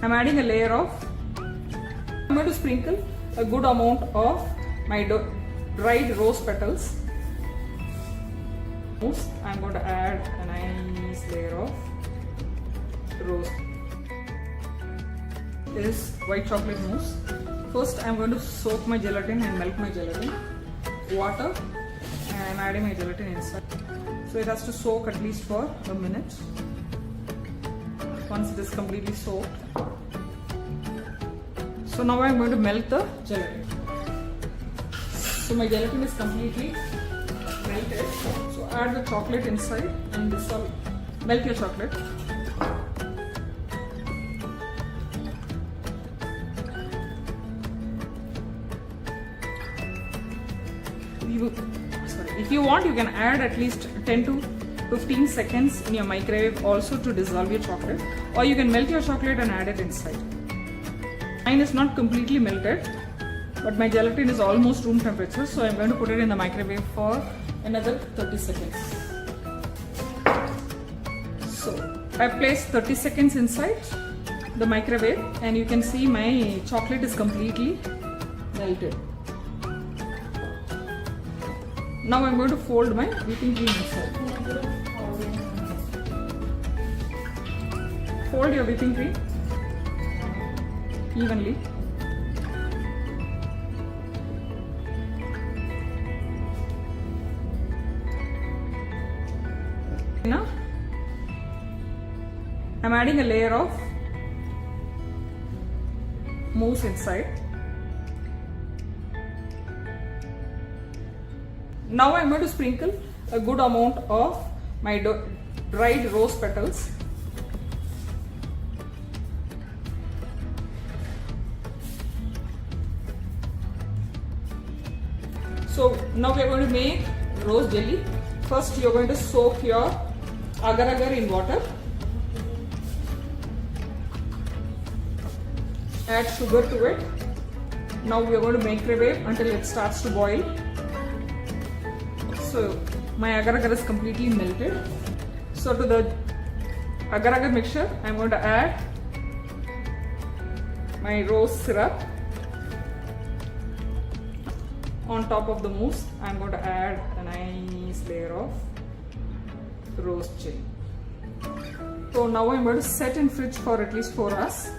I'm adding a layer of, I'm going to sprinkle a good amount of my dried rose petals. I'm going to add a nice layer of rose. This is white chocolate mousse. First I'm going to soak my gelatin and melt my gelatin. Water, and I'm adding my gelatin inside. So it has to soak at least for a minute. Once it is completely soaked. So now I'm going to melt the gelatin. So my gelatin is completely melted. So add the chocolate inside and dissolve. Melt your chocolate. If you want, you can add at least 10 to 15 seconds in your microwave also to dissolve your chocolate, or you can melt your chocolate and add it inside. Mine is not completely melted, but my gelatin is almost room temperature, so I'm going to put it in the microwave for another 30 seconds. So I've placed 30 seconds inside the microwave, and you can see my chocolate is completely melted. Now I'm going to fold my whipping cream inside. Fold your whipping cream evenly. Now I'm adding a layer of mousse inside. Now I'm going to sprinkle a good amount of my dried rose petals. So now we are going to make rose jelly. First you are going to soak your agar-agar in water. Add sugar to it. Now we are going to microwave until it starts to boil. So my agar-agar is completely melted. So to the agar-agar mixture, I'm going to add my rose syrup. On top of the mousse, I'm going to add a nice layer of rose jelly. So now I'm going to set in fridge for at least 4 hours.